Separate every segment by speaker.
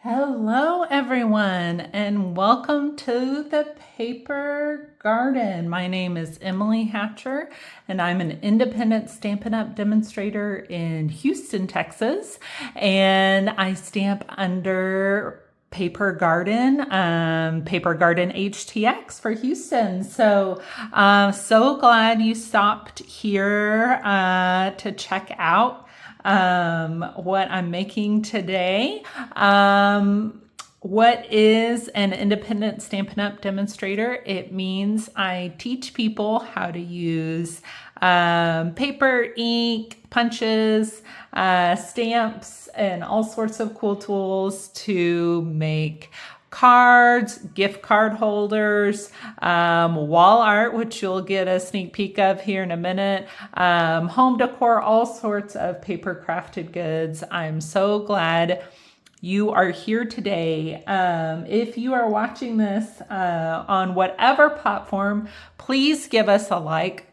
Speaker 1: Hello, everyone, and welcome to the Paper Garden. My name is Emily Hatcher, and I'm an independent Stampin' Up! Demonstrator in Houston, Texas, and I stamp under Paper Garden HTX for Houston. So glad you stopped here to check out what I'm making today. What is an independent Stampin' Up! Demonstrator? It means I teach people how to use paper, ink, punches, stamps, and all sorts of cool tools to make cards, gift card holders, wall art, which you'll get a sneak peek of here in a minute, home decor, all sorts of paper crafted goods. I'm so glad you are here today. If you are watching this on whatever platform, please give us a like.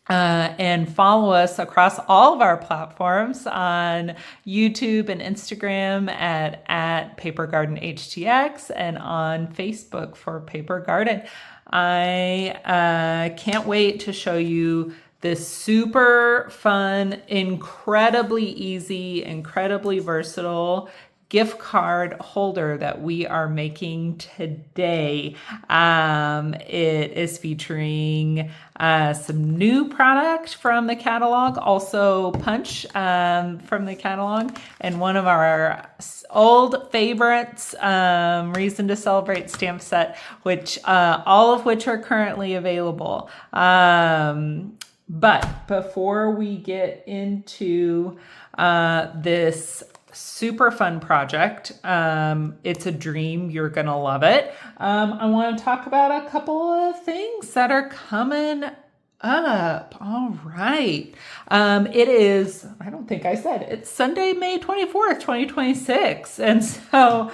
Speaker 1: And follow us across all of our platforms on YouTube and Instagram at Paper Garden HTX and on Facebook for Paper Garden. I can't wait to show you this super fun, incredibly easy, incredibly versatile gift card holder that we are making today. It is featuring some new product from the catalog, also punch from the catalog, and one of our old favorites, Reason to Celebrate stamp set, which all of which are currently available. But before we get into this super fun project, it's a dream. You're gonna love it. I want to talk about a couple of things that are coming up. All right. It is, I don't think I said, it's Sunday, May 24th, 2026. And so,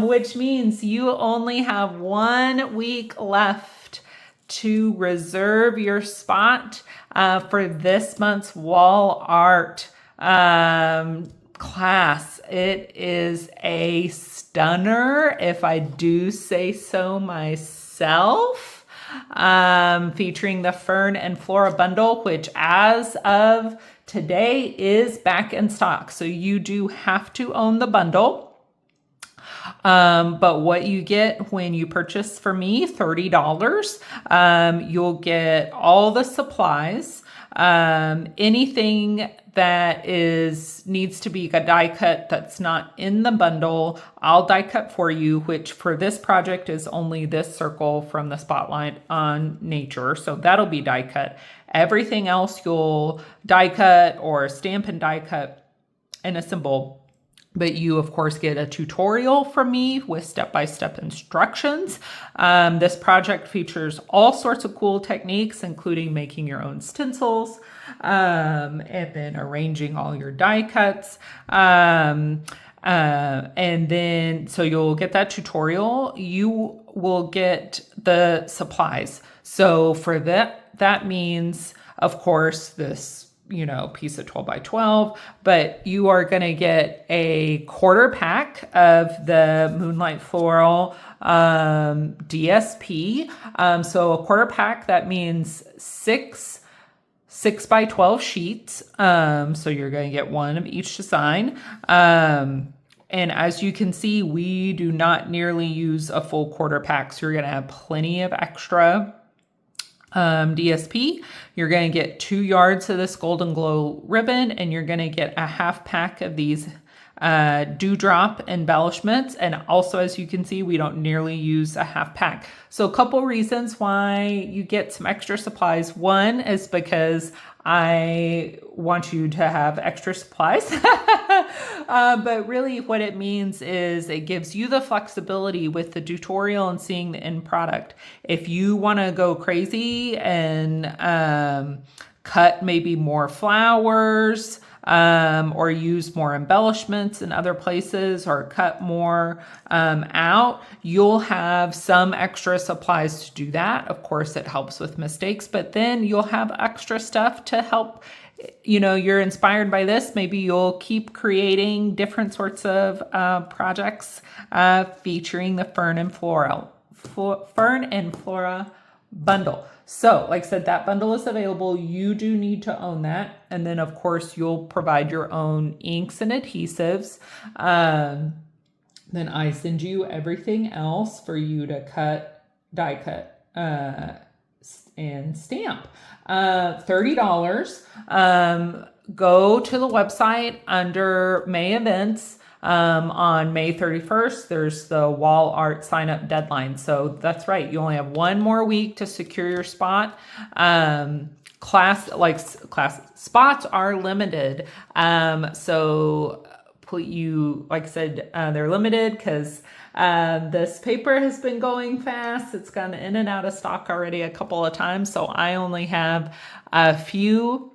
Speaker 1: which means you only have 1 week left to reserve your spot for this month's wall art class. It is a stunner, if I do say so myself, featuring the Fern and Flora bundle, which as of today is back in stock. So you do have to own the bundle. But what you get when you purchase for me, $30, you'll get all the supplies, anything that needs to be a die cut that's not in the bundle, I'll die cut for you, which for this project is only this circle from the Spotlight on Nature. So that'll be die cut. Everything else you'll die cut or stamp and die cut and assemble. But you, of course, get a tutorial from me with step-by-step instructions. This project features all sorts of cool techniques, including making your own stencils, and then arranging all your die cuts. And then, so you'll get that tutorial. You will get the supplies. So for that means, of course, this piece of 12 by 12, but you are going to get a quarter pack of the Moonlight Floral DSP. So a quarter pack, that means six by 12 sheets. So you're going to get one of each design. And as you can see, we do not nearly use a full quarter pack. So you're going to have plenty of extra DSP. You're going to get 2 yards of this Golden Glow ribbon, and you're going to get a half pack of these dewdrop embellishments. And also, as you can see, we don't nearly use a half pack. So a couple reasons why you get some extra supplies. One is because I want you to have extra supplies. But really what it means is it gives you the flexibility with the tutorial and seeing the end product. If you want to go crazy and cut maybe more flowers, or use more embellishments in other places, or cut more out, you'll have some extra supplies to do that. Of course, it helps with mistakes, but then you'll have extra stuff to help you're inspired by this, maybe you'll keep creating different sorts of projects featuring the Fern and Flora bundle. So, like I said, that bundle is available. You do need to own that. And then, of course, you'll provide your own inks and adhesives. Then I send you everything else for you to die cut, and stamp. $30. Go to the website under May events. On May 31st, there's the wall art sign up deadline. So that's right. You only have one more week to secure your spot. Class spots are limited. So like I said, they're limited because this paper has been going fast. It's gone in and out of stock already a couple of times. So I only have a few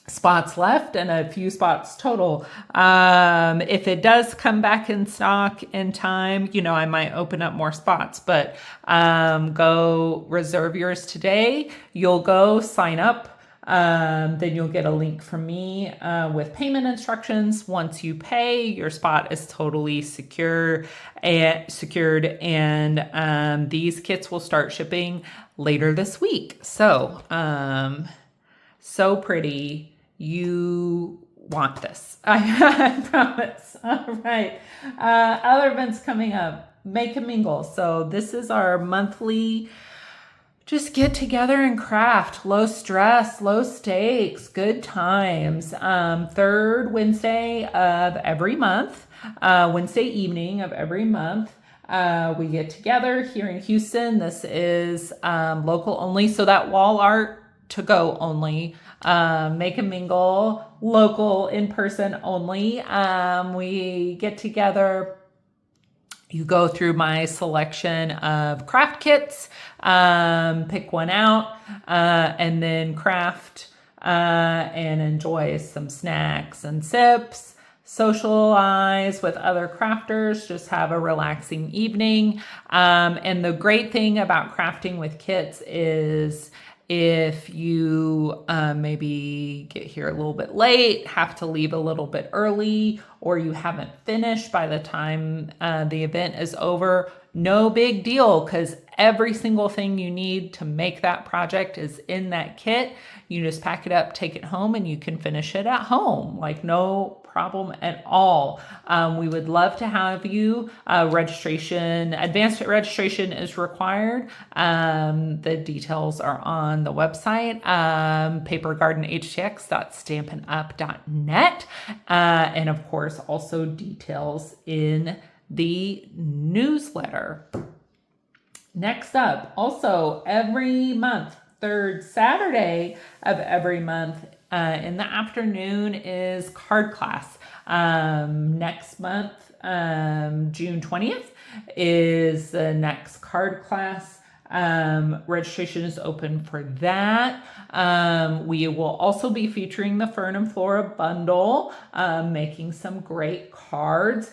Speaker 1: spots left and a few spots total. If it does come back in stock in time, I might open up more spots, but go reserve yours today. You'll go sign up. Then you'll get a link from me with payment instructions. Once you pay, your spot is totally secured, and these kits will start shipping later this week. So, so pretty. You want this. I promise. All right. Other events coming up. Make and Mingle. So this is our monthly just get together and craft. Low stress, low stakes, good times. Third Wednesday of every month. Wednesday evening of every month. We get together here in Houston. This is local only. So that wall art to go only. Make and Mingle, local, in person only. We get together. You go through my selection of craft kits, pick one out, and then craft and enjoy some snacks and sips. Socialize with other crafters, just have a relaxing evening. And the great thing about crafting with kits is if you maybe get here a little bit late, have to leave a little bit early, or you haven't finished by the time the event is over, no big deal, because every single thing you need to make that project is in that kit. You just pack it up, take it home, and you can finish it at home. Like, no problem at all. We would love to have you. Advanced registration is required. The details are on the website, papergardenhtx.stampinup.net. And of course, also details in the newsletter. Next up, also every month, third Saturday of every month, in the afternoon is card class. Next month, June 20th, is the next card class. Registration is open for that. We will also be featuring the Fern and Flora bundle, making some great cards.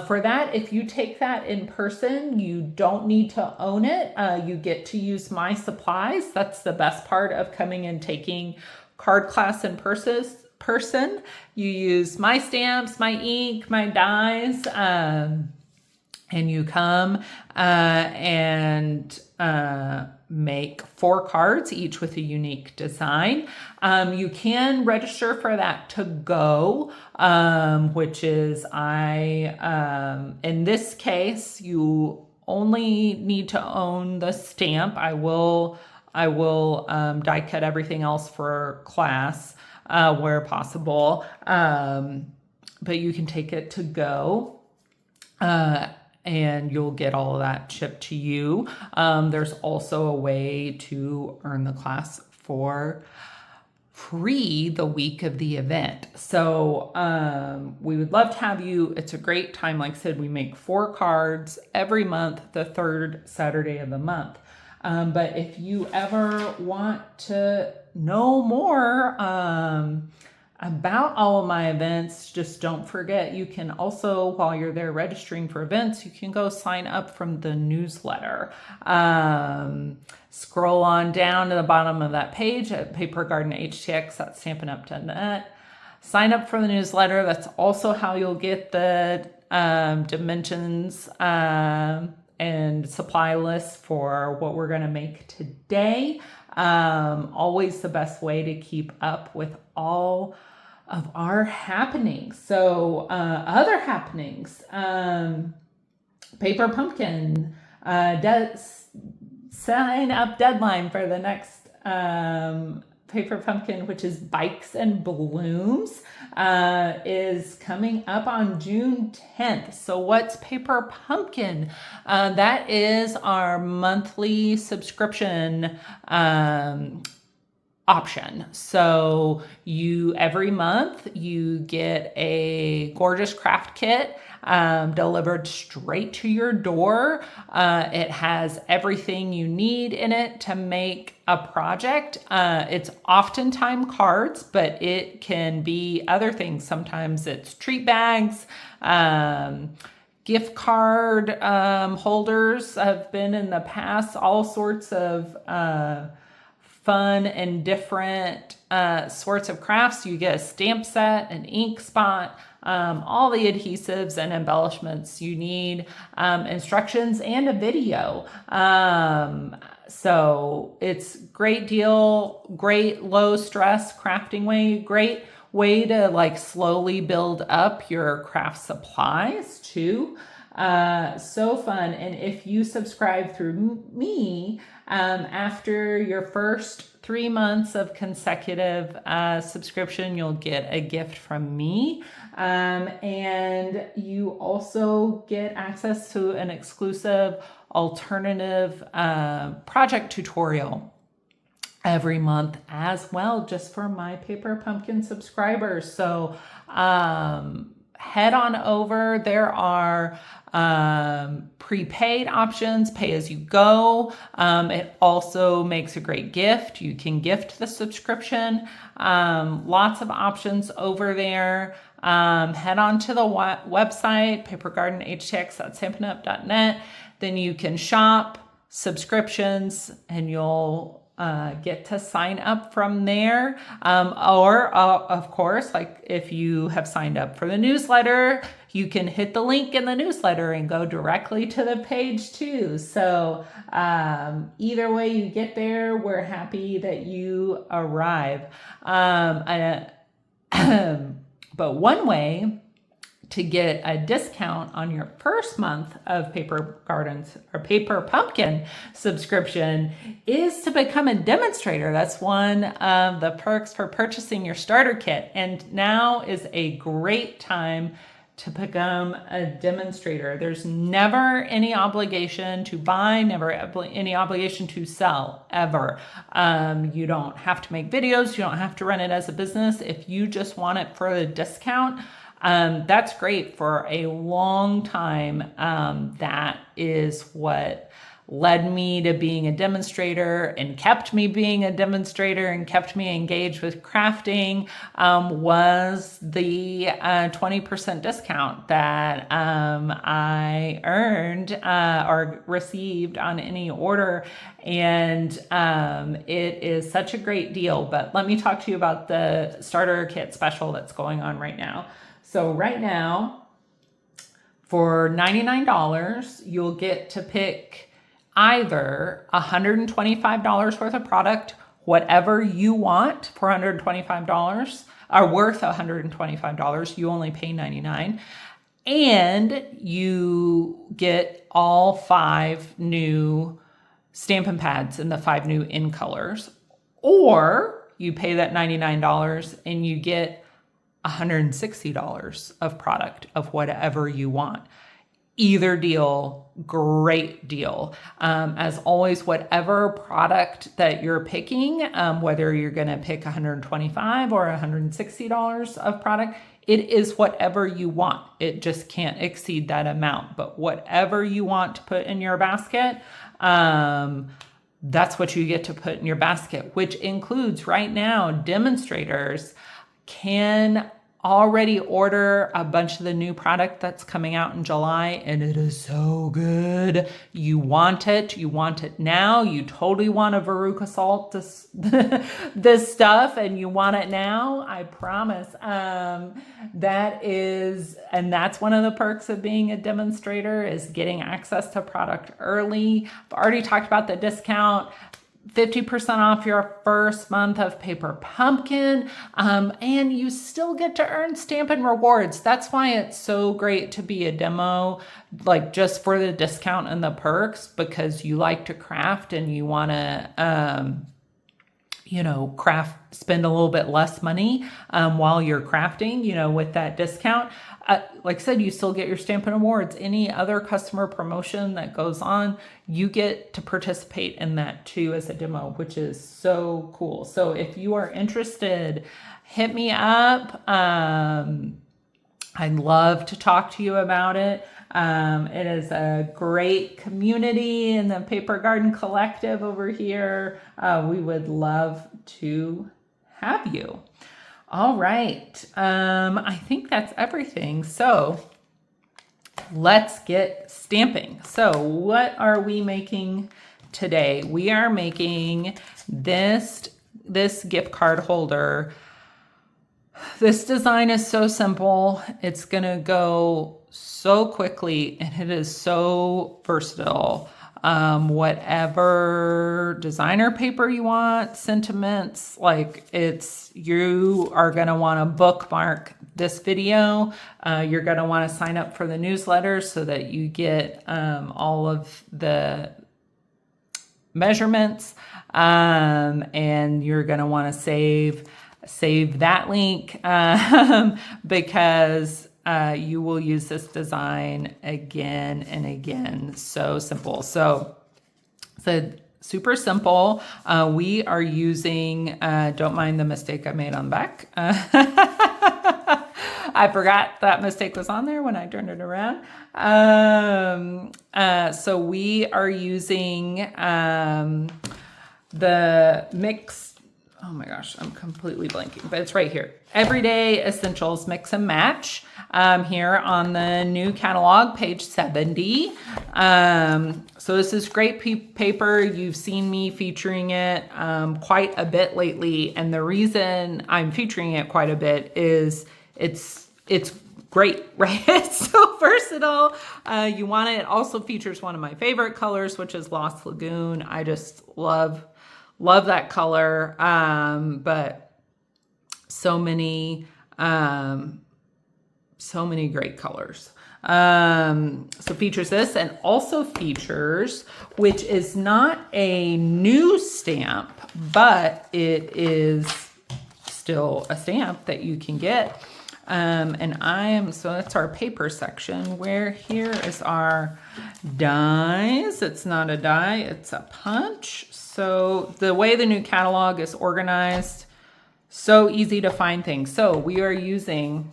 Speaker 1: For that, if you take that in person, you don't need to own it. You get to use my supplies. That's the best part of coming and taking card class in person. You use my stamps, my ink, my dies, and you come and make 4 cards, each with a unique design. You can register for that to go, which is in this case, you only need to own the stamp. I will die cut everything else for class where possible, but you can take it to go. And you'll get all of that shipped to you. There's also a way to earn the class for free the week of the event. So we would love to have you. It's a great time. Like I said, we make 4 cards every month, the third Saturday of the month. But if you ever want to know more about all of my events. Just don't forget, you can also, while you're there registering for events, you can go sign up from the newsletter. Scroll on down to the bottom of that page at papergardenhtx.stampinup.net. Sign up for the newsletter. That's also how you'll get the dimensions and supply lists for what we're going to make today. Always the best way to keep up with all of our happenings. So other happenings, Paper Pumpkin sign up deadline for the next Paper Pumpkin, which is Bikes and Blooms, is coming up on June 10th. So what's Paper Pumpkin? That is our monthly subscription option. So every month you get a gorgeous craft kit delivered straight to your door. It has everything you need in it to make a project. It's oftentimes cards, but it can be other things. Sometimes it's treat bags, gift card holders have been in the past, all sorts of fun and different sorts of crafts. You get a stamp set, an ink spot, all the adhesives and embellishments you need, instructions, and a video. So it's great deal, great low stress crafting way, great way to like slowly build up your craft supplies too. So fun. And if you subscribe through me, after your first 3 months of consecutive subscription, you'll get a gift from me. And you also get access to an exclusive alternative project tutorial every month as well, just for my Paper Pumpkin subscribers. So head on over. There are prepaid options, pay as you go. It also makes a great gift. You can gift the subscription. Lots of options over there. Head on to the website, papergardenhtx.stampinup.net. Then you can shop subscriptions and you'll get to sign up from there. Or of course, like if you have signed up for the newsletter, you can hit the link in the newsletter and go directly to the page too. So either way you get there, we're happy that you arrive. But one way to get a discount on your first month of Paper Gardens or Paper Pumpkin subscription is to become a demonstrator. That's one of the perks for purchasing your starter kit. And now is a great time to become a demonstrator. There's never any obligation to buy, never any obligation to sell, ever. You don't have to make videos. You don't have to run it as a business. If you just want it for a discount, that's great. For a long time, that is what led me to being a demonstrator and kept me being a demonstrator and kept me engaged with crafting, was the 20% discount that I earned or received on any order. And it is such a great deal. But let me talk to you about the starter kit special that's going on right now. So right now, for $99, you'll get to pick either $125 worth of product, whatever you want for $125, are worth $125. You only pay $99. And you get all 5 new Stampin' Pads in the 5 new in colors. Or you pay that $99 and you get $160 of product of whatever you want. Either deal, great deal. As always, whatever product that you're picking, whether you're going to pick $125 or $160 of product, it is whatever you want. It just can't exceed that amount. But whatever you want to put in your basket, that's what you get to put in your basket, which includes right now demonstrators can already order a bunch of the new product that's coming out in July, and it is so good. You want it. You want it now. You totally want a Veruca Salt, this stuff, and you want it now. I promise. That's one of the perks of being a demonstrator, is getting access to product early. I've already talked about the discount. 50% off your first month of Paper Pumpkin, and you still get to earn Stampin' Rewards. That's why it's so great to be a demo, like just for the discount and the perks, because you like to craft and you want to, spend a little bit less money while you're crafting, with that discount. Like I said, you still get your Stampin' Awards. Any other customer promotion that goes on, you get to participate in that too as a demo, which is so cool. So if you are interested, hit me up. I'd love to talk to you about it. It is a great community in the Paper Garden Collective over here. We would love to have you. All right. I think that's everything. So let's get stamping. So what are we making today? We are making this gift card holder. This design is so simple. It's going to go so quickly, and it is so versatile. Whatever designer paper you want, sentiments, you are going to want to bookmark this video. You're going to want to sign up for the newsletter so that you get all of the measurements, and you're going to want to save that link because you will use this design again and again. So simple. So super simple. We are using, don't mind the mistake I made on the back. I forgot that mistake was on there when I turned it around. So we are using the mix. Oh my gosh, I'm completely blanking, but it's right here. Everyday Essentials Mix and Match, here on the new catalog, page 70. So this is great paper. You've seen me featuring it quite a bit lately. And the reason I'm featuring it quite a bit is it's great, right? It's so versatile. You want it. It also features one of my favorite colors, which is Lost Lagoon. I just love that color. But so many great colors. So features this, and also features, which is not a new stamp, but it is still a stamp that you can get. So that's our paper section, where here is our dies. It's not a die, it's a punch. So the way the new catalog is organized, so easy to find things. So we are using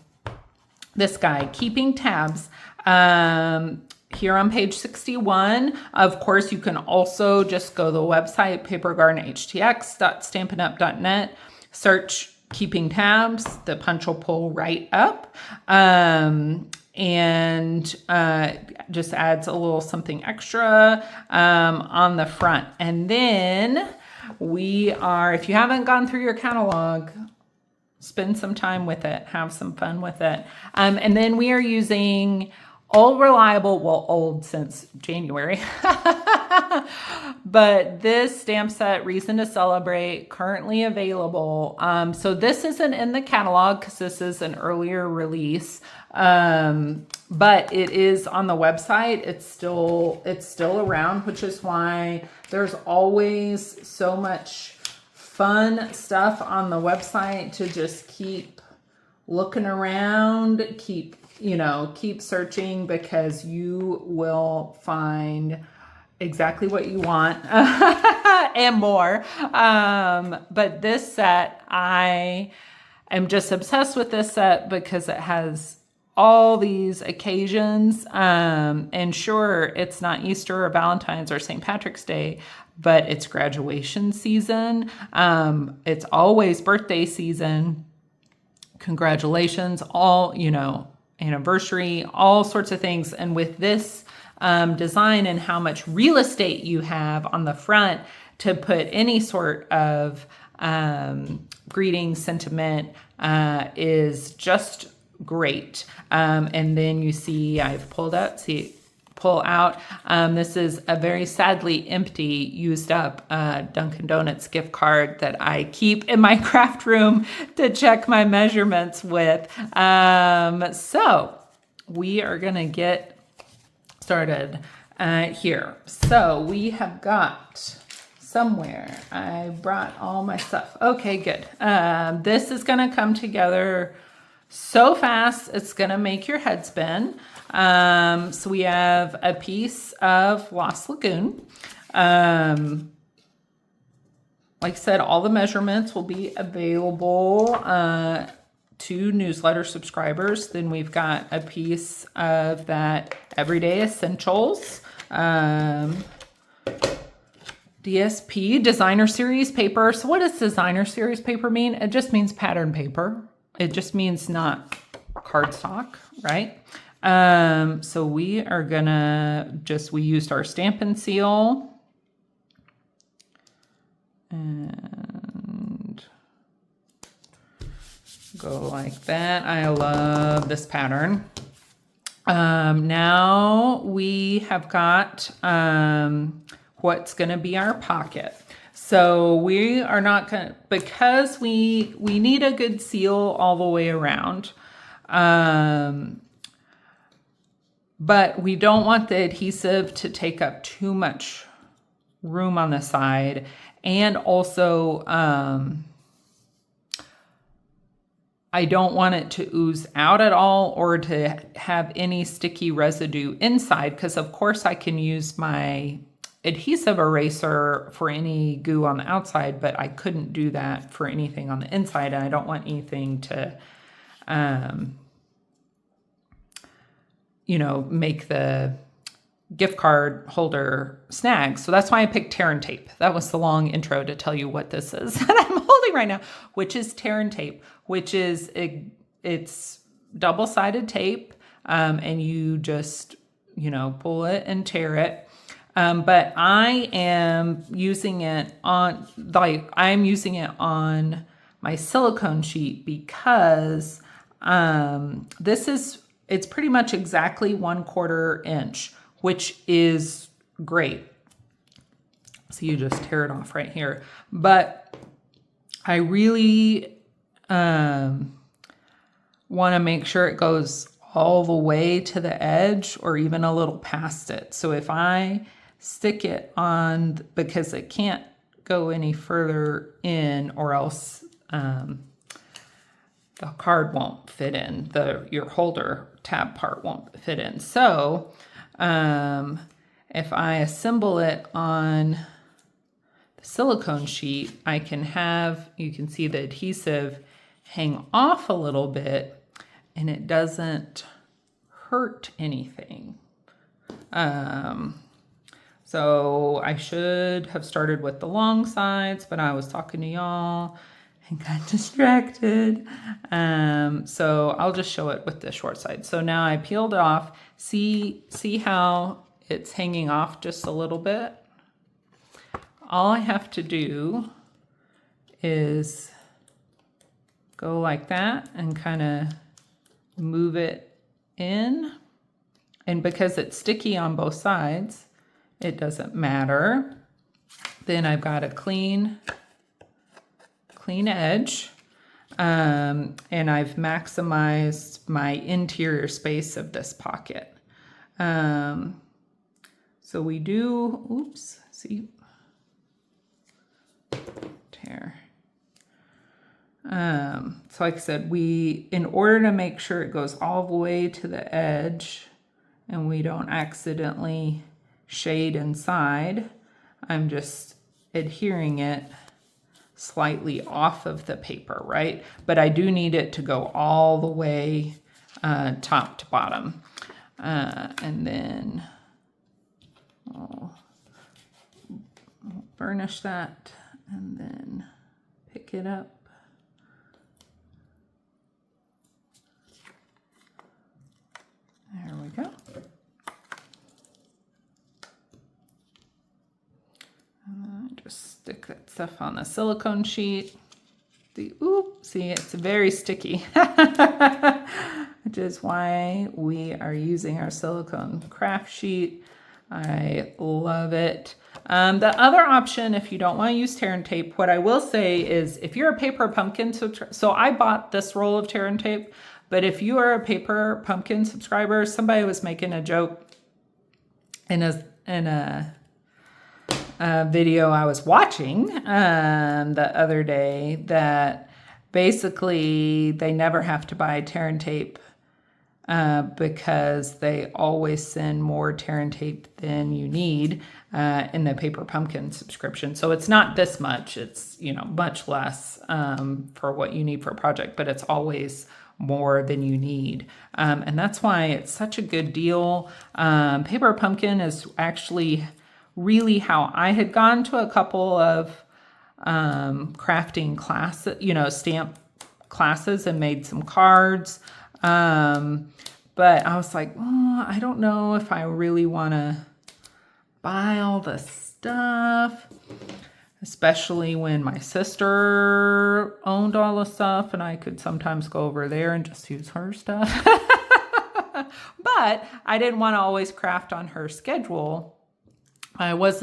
Speaker 1: this guy, Keeping Tabs, here on page 61. Of course, you can also just go to the website, papergardenhtx.stampinup.net, search Keeping Tabs. The punch will pull right up, and just adds a little something extra on the front. And then if you haven't gone through your catalog, spend some time with it, have some fun with it. And then we are using old since January, but this stamp set, Reason to Celebrate, currently available. So this isn't in the catalog because this is an earlier release, but it is on the website. It's still around, which is why there's always so much fun stuff on the website to just keep looking around, keep searching, because you will find exactly what you want and more. But this set, I am just obsessed with this set because it has all these occasions. And sure, it's not Easter or Valentine's or St. Patrick's Day, but it's graduation season. It's always birthday season. congratulations, all, anniversary, all sorts of things. And with this design and how much real estate you have on the front to put any sort of greeting sentiment is just great. And then you see I've pull out. This is a very sadly empty, used up Dunkin' Donuts gift card that I keep in my craft room to check my measurements with. So we are going to get started here. So we have got somewhere, I brought all my stuff. Okay, good. This is going to come together so fast, it's going to make your head spin. So we have a piece of Lost Lagoon. Like I said, all the measurements will be available to newsletter subscribers. Then we've got a piece of that Everyday Essentials DSP, Designer Series paper. So what does Designer Series paper mean? It just means pattern paper. It just means not cardstock, right? So we are gonna we used our Stampin' Seal and go like that. I love this pattern. Now we have got what's gonna be our pocket. So we are not gonna, because we need a good seal all the way around. But we don't want the adhesive to take up too much room on the side. And also, I don't want it to ooze out at all or to have any sticky residue inside, because of course I can use my adhesive eraser for any goo on the outside, but I couldn't do that for anything on the inside. And I don't want anything to, make the gift card holder snag. So that's why I picked Tear and Tape. That was the long intro to tell you what this is that I'm holding right now, which is Tear and Tape, which is, it's double-sided tape. And you just, pull it and tear it. But I am using it on, my silicone sheet because it's pretty much exactly 1/4 inch, which is great. So you just tear it off right here. But I really want to make sure it goes all the way to the edge or even a little past it. So if I stick it on, because it can't go any further in or else the card won't fit in, your holder tab part won't fit in. So if I assemble it on the silicone sheet, I can have, you can see the adhesive hang off a little bit and it doesn't hurt anything. So I should have started with the long sides, but I was talking to y'all and got distracted. So I'll just show it with the short side. So now I peeled it off. See how it's hanging off just a little bit? All I have to do is go like that and kind of move it in. And because it's sticky on both sides, it doesn't matter. Then I've got a clean edge. And I've maximized my interior space of this pocket. So we do, oops, see, tear. So like I said, in order to make sure it goes all the way to the edge and we don't accidentally shade inside, I'm just adhering it slightly off of the paper, right? But I do need it to go all the way top to bottom. And then I'll burnish that and then pick it up. stick that stuff on the silicone sheet. See, it's very sticky, which is why we are using our silicone craft sheet. I love it. The other option, if you don't want to use tear and tape, what I will say is if you're a Paper Pumpkin, so I bought this roll of tear and tape, but if you are a Paper Pumpkin subscriber, somebody was making a joke in a video I was watching the other day that basically they never have to buy tear and tape because they always send more tear and tape than you need in the Paper Pumpkin subscription. So it's not this much, it's much less for what you need for a project, but it's always more than you need. And that's why it's such a good deal. Paper Pumpkin is actually really how I had gone to a couple of crafting classes, stamp classes, and made some cards. But I was like, I don't know if I really want to buy all the stuff, especially when my sister owned all the stuff and I could sometimes go over there and just use her stuff. But I didn't want to always craft on her schedule. I was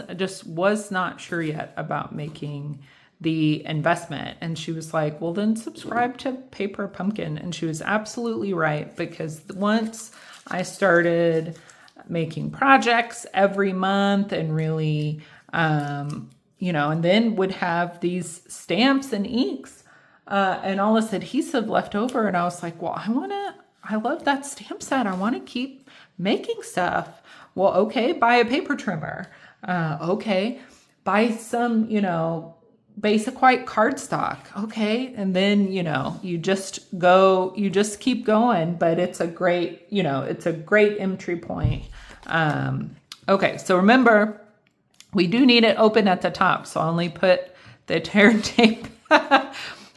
Speaker 1: not sure yet about making the investment. And she was like, well, then subscribe to Paper Pumpkin. And she was absolutely right, because once I started making projects every month and really, and then would have these stamps and inks and all this adhesive left over. And I was like, well, I love that stamp set. I want to keep making stuff. Well, okay, buy a paper trimmer. Okay, buy some, basic white cardstock. Okay. And then, you just keep going, but it's a great entry point. Okay. So remember, we do need it open at the top. So I only put the tear and tape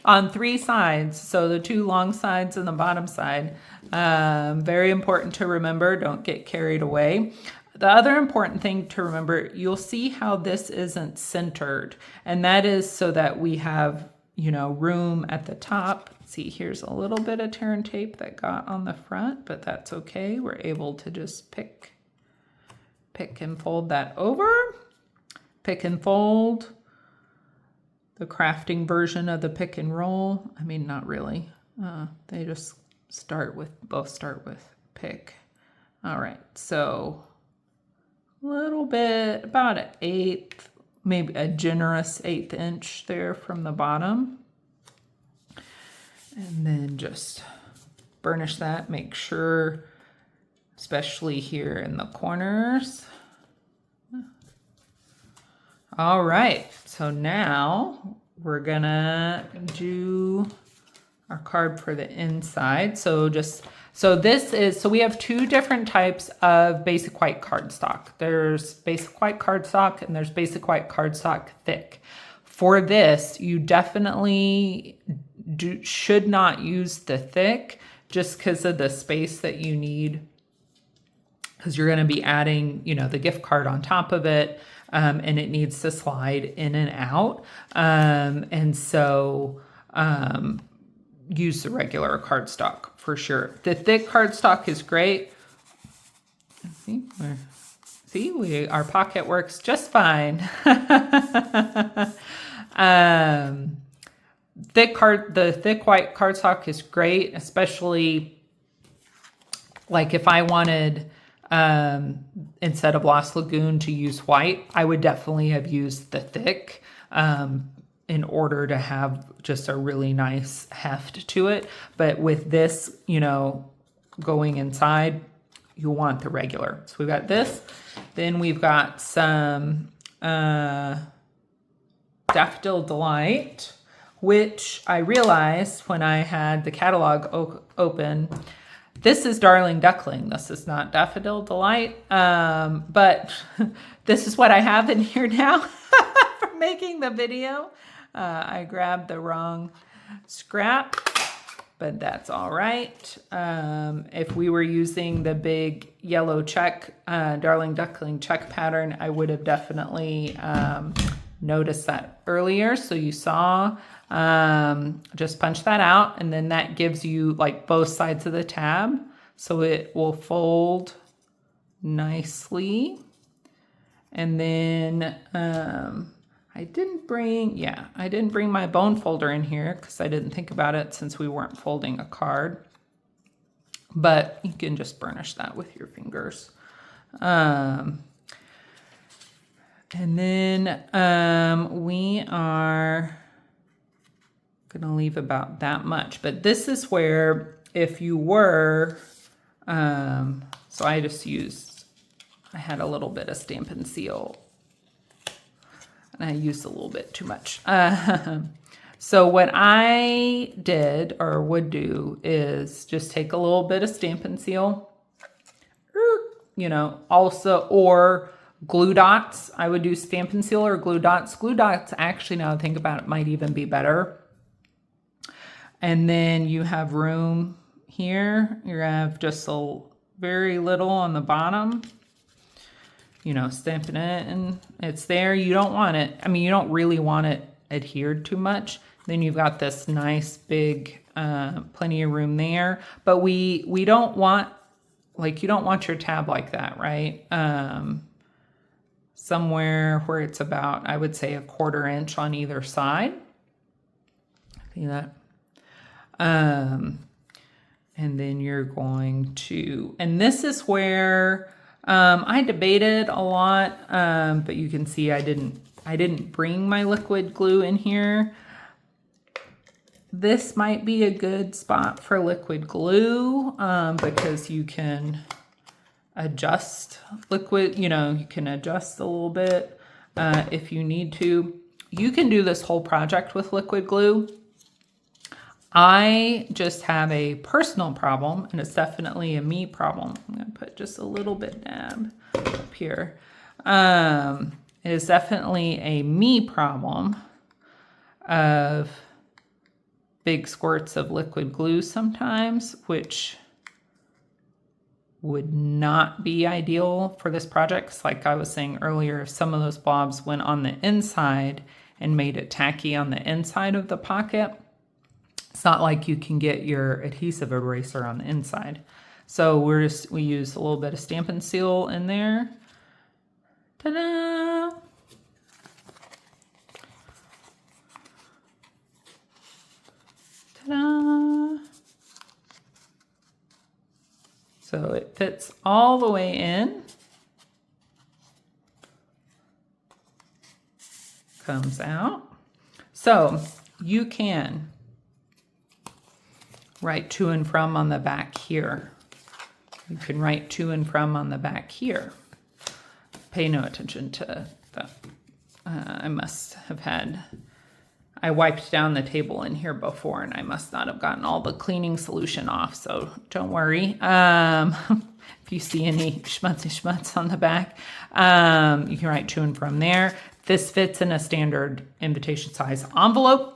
Speaker 1: on 3 sides. So the 2 long sides and the bottom side. Very important to remember. Don't get carried away. The other important thing to remember, you'll see how this isn't centered, and that is so that we have, room at the top. See, here's a little bit of tear and tape that got on the front, but that's okay. We're able to just pick and fold that over. Pick and fold. The crafting version of the pick and roll. I mean, not really. They just both start with pick. All right, so little bit, about an 1/8, maybe a generous 1/8 inch there from the bottom. And then just burnish that, make sure, especially here in the corners. All right, so now we're gonna do our card for the inside. So we have 2 different types of basic white cardstock. There's basic white cardstock and there's basic white cardstock thick. For this, you definitely should not use the thick just because of the space that you need, because you're going to be adding, the gift card on top of it, and it needs to slide in and out. And so use the regular cardstock for sure. The thick cardstock is great. Our pocket works just fine. The thick white cardstock is great, especially like if I wanted, instead of Lost Lagoon to use white, I would definitely have used the thick, in order to have just a really nice heft to it. But with this, going inside, you want the regular. So we've got this. Then we've got some Daffodil Delight, which I realized when I had the catalog open, this is Darling Duckling. This is not Daffodil Delight, but this is what I have in here now for making the video. I grabbed the wrong scrap, but that's all right. If we were using the big yellow check, Darling Duckling check pattern, I would have definitely noticed that earlier. So you saw, just punch that out, and then that gives you like both sides of the tab. So it will fold nicely. And then I didn't bring my bone folder in here because I didn't think about it since we weren't folding a card. But you can just burnish that with your fingers. And then we are gonna leave about that much. But this is where if you were, so I had a little bit of Stampin' Seal. And I used a little bit too much. So what I did or would do is just take a little bit of Stampin' Seal, also, or glue dots. I would do Stampin' Seal or glue dots. Glue dots, actually, now I think about it, might even be better. And then you have room here. You're gonna have just very little on the bottom. Stamping it, and it's there. You don't want it, you don't really want it adhered too much. Then you've got this nice big, plenty of room there. But we don't want, you don't want your tab like that, right? Somewhere where it's about, I would say, 1/4 inch on either side. See that? And then you're going to, and this is where, I debated a lot, but you can see I didn't bring my liquid glue in here. This might be a good spot for liquid glue, because you can adjust liquid, you can adjust a little bit, if you need to. You can do this whole project with liquid glue. I just have a personal problem, and it's definitely a me problem. I'm going to put just a little bit dab up here. It is definitely a me problem of big squirts of liquid glue sometimes, which would not be ideal for this project. 'Cause like I was saying earlier, if some of those blobs went on the inside and made it tacky on the inside of the pocket, it's not like you can get your adhesive eraser on the inside. So we use a little bit of Stampin' Seal in there. Ta-da! Ta-da! So it fits all the way in. Comes out. So you can write to and from on the back here. You can write to and from on the back here. Pay no attention to that. I wiped down the table in here before, and I must not have gotten all the cleaning solution off, so don't worry. If you see any schmutz on the back, you can write to and from there. This fits in a standard invitation size envelope.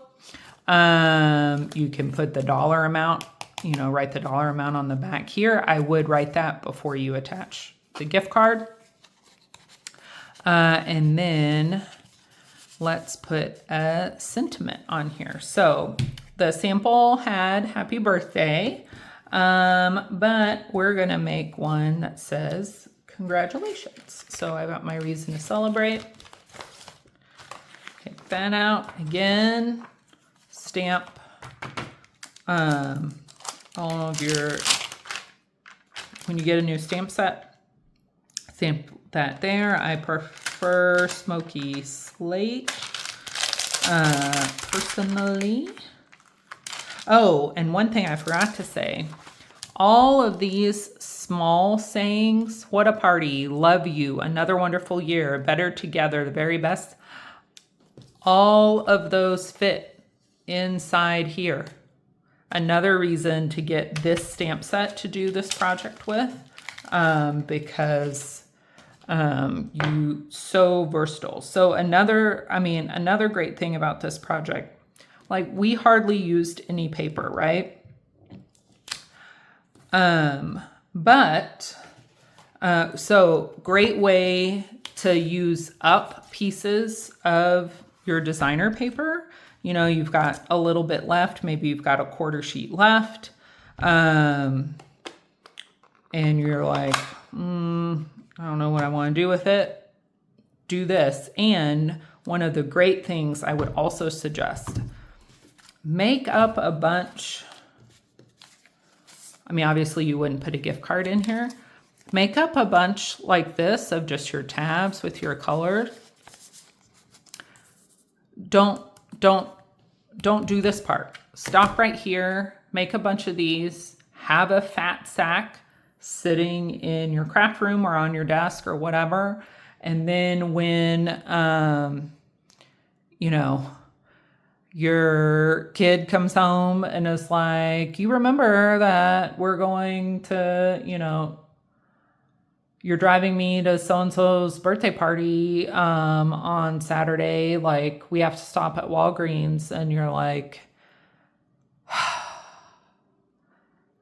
Speaker 1: You can put the dollar amount, write the dollar amount on the back here. I would write that before you attach the gift card. And then let's put a sentiment on here. So the sample had happy birthday, but we're gonna make one that says congratulations. So I got my reason to celebrate. Take that out again. Stamp all of your, when you get a new stamp set, stamp that there. I prefer Smoky Slate, personally. Oh, and one thing I forgot to say, all of these small sayings, what a party, love you, another wonderful year, better together, the very best, all of those fit inside here. Another reason to get this stamp set to do this project with, because you so versatile. So another great thing about this project, like we hardly used any paper, right? So great way to use up pieces of your designer paper. You know, you've got a little bit left, maybe you've got a quarter sheet left, and you're like, I don't know what I want to do with it. Do this. And one of the great things I would also suggest, make up a bunch. I mean, obviously you wouldn't put a gift card in here. Make up a bunch like this of just your tabs with your colors. Don't do this part. Stop right here, make a bunch of these, have a fat sack sitting in your craft room or on your desk or whatever. And then when, you know, your kid comes home and is like, you remember that we're going to, you know, you're driving me to so-and-so's birthday party on Saturday, like we have to stop at Walgreens, and you're like,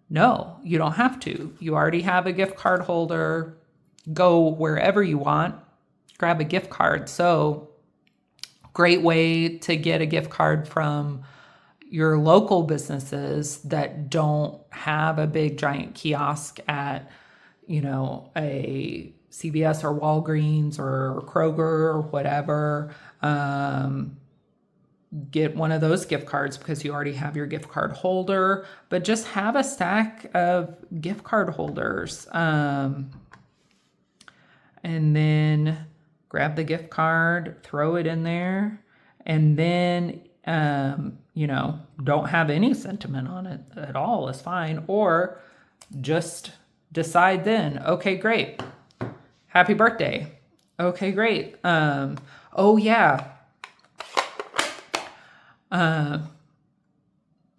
Speaker 1: no, you don't have to. You already have a gift card holder. Go wherever you want, grab a gift card. So great way to get a gift card from your local businesses that don't have a big giant kiosk at, you know, a CVS or Walgreens or Kroger or whatever. Get one of those gift cards because you already have your gift card holder, but just have a stack of gift card holders. And then grab the gift card, throw it in there, and then, you know, don't have any sentiment on it at all is fine. Or just decide then, okay, great. Happy birthday. Okay, great. Oh yeah.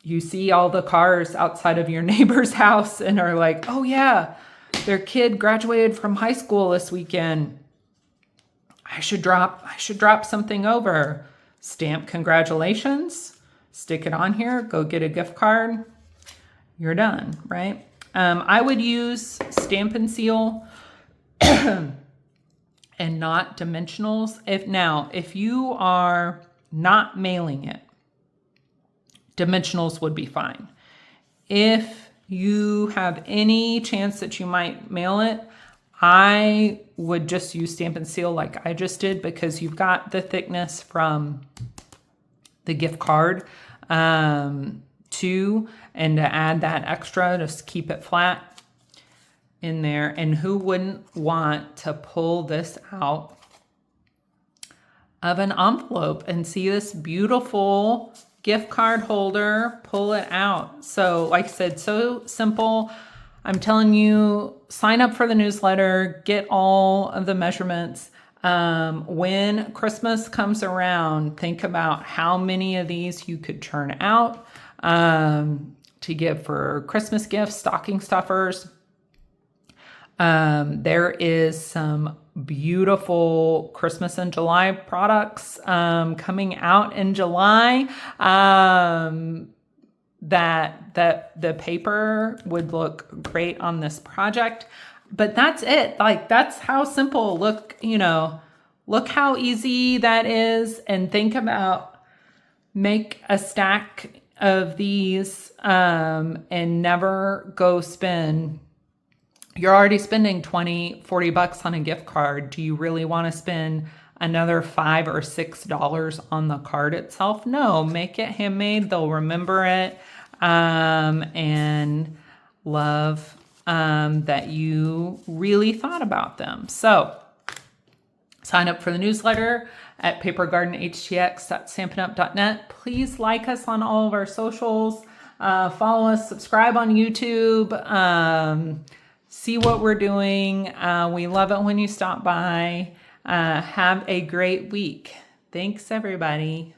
Speaker 1: You see all the cars outside of your neighbor's house and are like, oh yeah, their kid graduated from high school this weekend. I should drop something over. Stamp congratulations, stick it on here, go get a gift card. You're done, right? I would use Stampin' Seal and not dimensionals. If you are not mailing it, dimensionals would be fine. If you have any chance that you might mail it, I would just use Stampin' Seal like I just did, because you've got the thickness from the gift card too, and to add that extra, just keep it flat in there. And who wouldn't want to pull this out of an envelope and see this beautiful gift card holder, pull it out. So like I said, so simple. I'm telling you, sign up for the newsletter, get all of the measurements. When Christmas comes around, think about how many of these you could churn out to give for Christmas gifts, stocking stuffers. There is some beautiful Christmas in July products coming out in July that the paper would look great on this project. But that's it. Like, that's how simple. Look, look how easy that is. And think about, make a stack of these and never go spend. You're already spending $20-$40 on a gift card. Do you really want to spend another $5 or $6 on the card itself? No, make it handmade. They'll remember it and love that you really thought about them. So sign up for the newsletter at papergardenhtx.stampinup.net. Please like us on all of our socials. Follow us, subscribe on YouTube. See what we're doing. We love it when you stop by. Have a great week. Thanks, everybody.